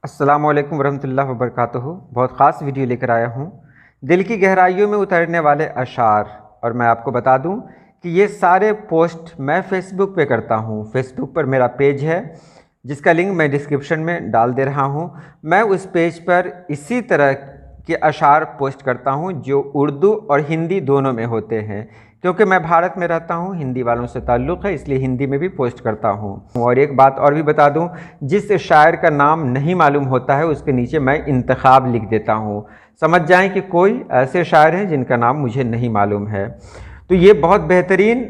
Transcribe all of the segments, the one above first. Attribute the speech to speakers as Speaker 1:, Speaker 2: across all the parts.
Speaker 1: السلام علیکم ورحمۃ اللہ وبرکاتہ۔ بہت خاص ویڈیو لے کر آیا ہوں، دل کی گہرائیوں میں اترنے والے اشعار۔ اور میں آپ کو بتا دوں کہ یہ سارے پوسٹ میں فیس بک پہ کرتا ہوں۔ فیس بک پر میرا پیج ہے جس کا لنک میں ڈسکرپشن میں ڈال دے رہا ہوں۔ میں اس پیج پر اسی طرح کے اشعار پوسٹ کرتا ہوں جو اردو اور ہندی دونوں میں ہوتے ہیں، کیونکہ میں بھارت میں رہتا ہوں، ہندی والوں سے تعلق ہے، اس لیے ہندی میں بھی پوسٹ کرتا ہوں۔ اور ایک بات اور بھی بتا دوں، جس شاعر کا نام نہیں معلوم ہوتا ہے اس کے نیچے میں انتخاب لکھ دیتا ہوں، سمجھ جائیں کہ کوئی ایسے شاعر ہیں جن کا نام مجھے نہیں معلوم ہے۔ تو یہ بہت بہترین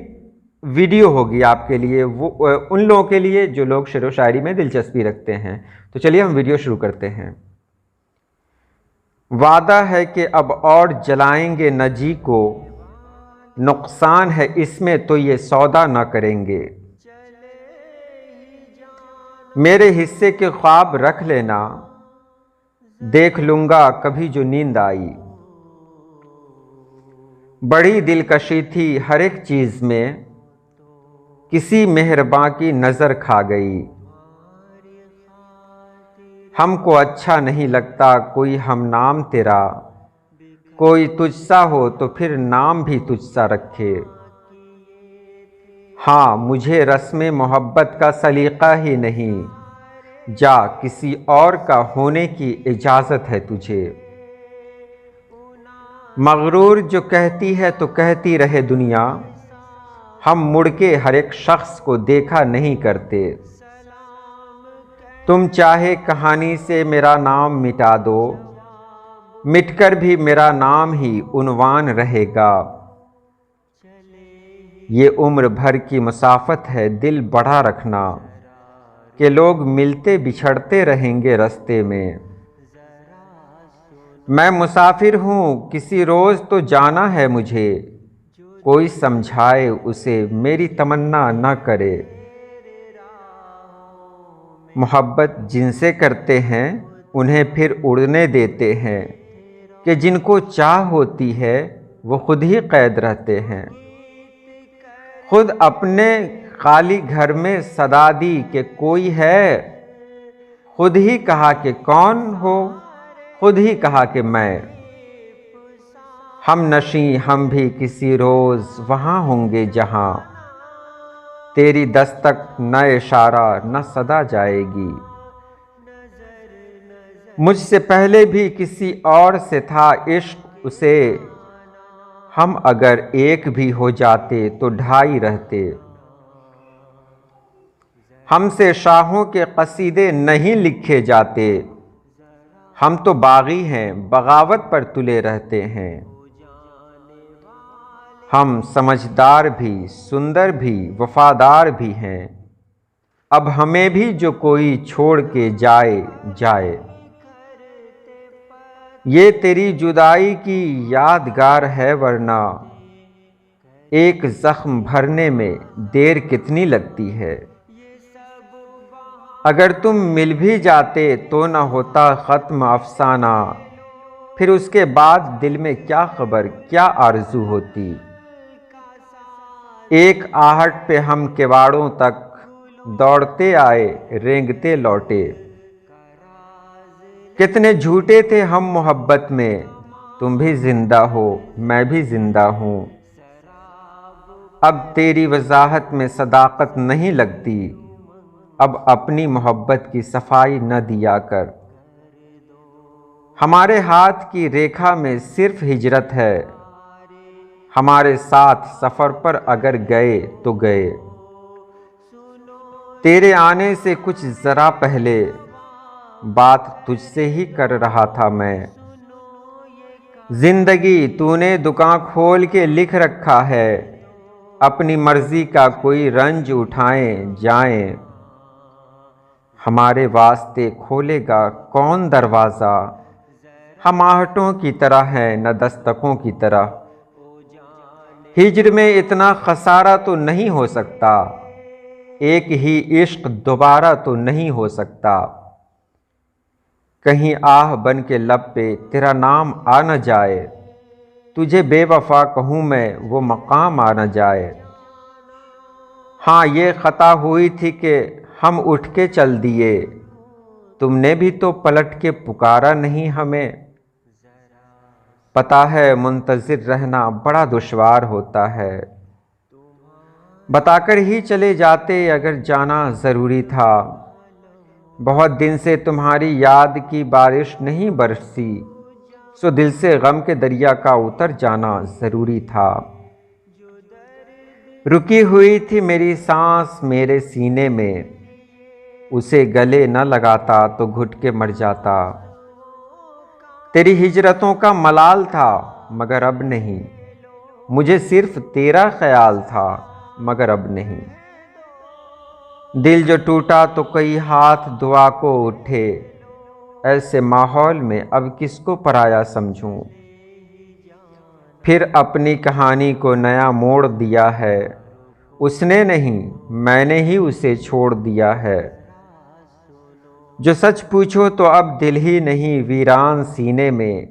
Speaker 1: ویڈیو ہوگی آپ کے لیے، وہ ان لوگوں کے لیے جو لوگ شعر و شاعری میں دلچسپی رکھتے ہیں۔ تو چلیے ہم ویڈیو شروع کرتے ہیں۔ وعدہ ہے کہ اب اور جلائیں گے نہ جی کو، نقصان ہے اس میں تو یہ سودا نہ کریں گے۔ میرے حصے کے خواب رکھ لینا، دیکھ لوں گا کبھی جو نیند آئی۔ بڑی دلکشی تھی ہر ایک چیز میں، کسی مہرباں کی نظر کھا گئی۔ ہم کو اچھا نہیں لگتا کوئی ہم نام تیرا، کوئی تجھ سا ہو تو پھر نام بھی تجھ سا رکھے۔ ہاں مجھے رسم محبت کا سلیقہ ہی نہیں، جا کسی اور کا ہونے کی اجازت ہے تجھے۔ مغرور جو کہتی ہے تو کہتی رہے دنیا، ہم مڑ کے ہر ایک شخص کو دیکھا نہیں کرتے۔ تم چاہے کہانی سے میرا نام مٹا دو، مٹ کر بھی میرا نام ہی عنوان رہے گا۔ یہ عمر بھر کی مسافت ہے دل بڑا رکھنا، کہ لوگ ملتے بچھڑتے رہیں گے رستے میں۔ میں مسافر ہوں کسی روز تو جانا ہے مجھے، کوئی سمجھائے اسے میری تمنا نہ کرے۔ محبت جن سے کرتے ہیں انہیں پھر اڑنے دیتے ہیں، کہ جن کو چاہ ہوتی ہے وہ خود ہی قید رہتے ہیں۔ خود اپنے خالی گھر میں صدا دی کہ کوئی ہے، خود ہی کہا کہ کون ہو، خود ہی کہا کہ میں۔ ہم نشیں ہم بھی کسی روز وہاں ہوں گے جہاں، تیری دستک نہ اشارہ نہ صدا جائے گی۔ مجھ سے پہلے بھی کسی اور سے تھا عشق اسے، ہم اگر ایک بھی ہو جاتے تو ڈھائی رہتے۔ ہم سے شاہوں کے قصیدے نہیں لکھے جاتے، ہم تو باغی ہیں بغاوت پر تلے رہتے ہیں۔ ہم سمجھدار بھی سندر بھی وفادار بھی ہیں، اب ہمیں بھی جو کوئی چھوڑ کے جائے جائے۔ یہ تیری جدائی کی یادگار ہے ورنہ، ایک زخم بھرنے میں دیر کتنی لگتی ہے۔ اگر تم مل بھی جاتے تو نہ ہوتا ختم افسانہ، پھر اس کے بعد دل میں کیا خبر کیا آرزو ہوتی۔ ایک آہٹ پہ ہم کواڑوں تک دوڑتے آئے رینگتے لوٹے۔ کتنے جھوٹے تھے ہم محبت میں، تم بھی زندہ ہو میں بھی زندہ ہوں۔ اب تیری وضاحت میں صداقت نہیں لگتی، اب اپنی محبت کی صفائی نہ دیا کر۔ ہمارے ہاتھ کی ریکھا میں صرف ہجرت ہے، ہمارے ساتھ سفر پر اگر گئے تو گئے۔ تیرے آنے سے کچھ ذرا پہلے بات تجھ سے ہی کر رہا تھا میں۔ زندگی تو نے دکان کھول کے لکھ رکھا ہے، اپنی مرضی کا کوئی رنج اٹھائیں جائیں۔ ہمارے واسطے کھولے گا کون دروازہ، ہم آہٹوں کی طرح ہیں نہ دستکوں کی طرح۔ ہجر میں اتنا خسارہ تو نہیں ہو سکتا، ایک ہی عشق دوبارہ تو نہیں ہو سکتا۔ کہیں آہ بن کے لب پہ تیرا نام آ نہ جائے، تجھے بے وفا کہوں میں وہ مقام آ نہ جائے۔ ہاں یہ خطا ہوئی تھی کہ ہم اٹھ کے چل دیے، تم نے بھی تو پلٹ کے پکارا نہیں ہمیں۔ پتہ ہے منتظر رہنا بڑا دشوار ہوتا ہے، بتا کر ہی چلے جاتے اگر جانا ضروری تھا۔ بہت دن سے تمہاری یاد کی بارش نہیں برسی، سو دل سے غم کے دریا کا اتر جانا ضروری تھا۔ رکی ہوئی تھی میری سانس میرے سینے میں، اسے گلے نہ لگاتا تو گھٹ کے مر جاتا۔ تیری ہجرتوں کا ملال تھا مگر اب نہیں، مجھے صرف تیرا خیال تھا مگر اب نہیں۔ دل جو ٹوٹا تو کئی ہاتھ دعا کو اٹھے، ایسے ماحول میں اب کس کو پرایا سمجھوں۔ پھر اپنی کہانی کو نیا موڑ دیا ہے، اس نے نہیں میں نے ہی اسے چھوڑ دیا ہے۔ جو سچ پوچھو تو اب دل ہی نہیں ویران سینے میں،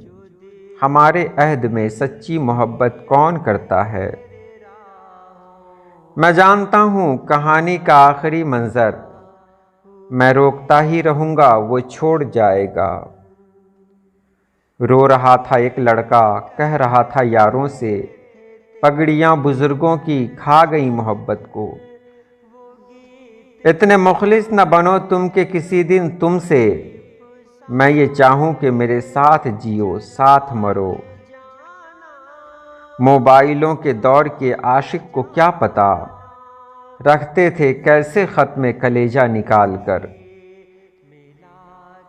Speaker 1: ہمارے عہد میں سچی محبت کون کرتا ہے۔ میں جانتا ہوں کہانی کا آخری منظر، میں روکتا ہی رہوں گا وہ چھوڑ جائے گا۔ رو رہا تھا ایک لڑکا کہہ رہا تھا یاروں سے، پگڑیاں بزرگوں کی کھا گئی محبت کو۔ اتنے مخلص نہ بنو تم کہ کسی دن تم سے، میں یہ چاہوں کہ میرے ساتھ جیو ساتھ مرو۔ موبائلوں کے دور کے عاشق کو کیا پتا، رکھتے تھے کیسے خط میں کلیجہ نکال کر۔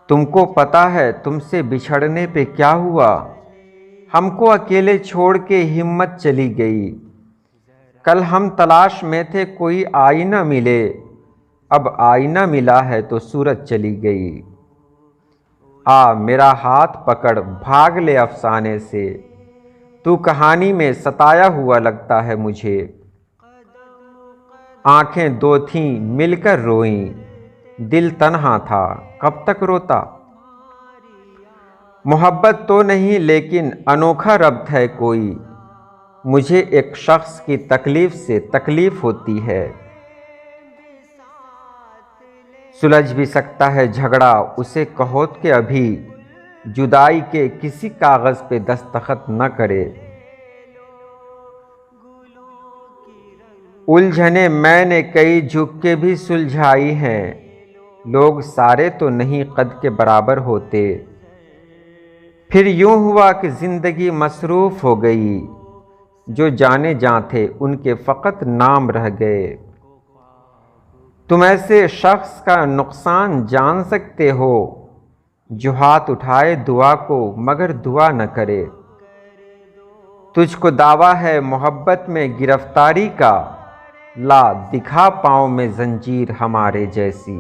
Speaker 1: تم کو پتا ہے تم سے بچھڑنے پہ کیا ہوا، ہم کو اکیلے چھوڑ کے ہمت چلی گئی۔ کل ہم تلاش میں تھے کوئی آئینہ ملے، اب آئینہ ملا ہے تو صورت چلی گئی۔ آ میرا ہاتھ پکڑ بھاگ لے افسانے سے، تو کہانی میں ستایا ہوا لگتا ہے مجھے۔ آنکھیں دو تھیں مل کر روئیں، دل تنہا تھا کب تک روتا۔ محبت تو نہیں لیکن انوکھا ربط ہے کوئی، مجھے ایک شخص کی تکلیف سے تکلیف ہوتی ہے۔ سلجھ بھی سکتا ہے جھگڑا اسے کہو کہ ابھی، جدائی کے کسی کاغذ پہ دستخط نہ کرے۔ الجھنیں میں نے کئی جھک کے بھی سلجھائی ہیں، لوگ سارے تو نہیں قد کے برابر ہوتے۔ پھر یوں ہوا کہ زندگی مصروف ہو گئی، جو جانے جاں تھے ان کے فقط نام رہ گئے۔ تم ایسے شخص کا نقصان جان سکتے ہو جو ہاتھ اٹھائے دعا کو مگر دعا نہ کرے۔ تجھ کو دعویٰ ہے محبت میں گرفتاری کا، لا دکھا پاؤں میں زنجیر ہمارے جیسی۔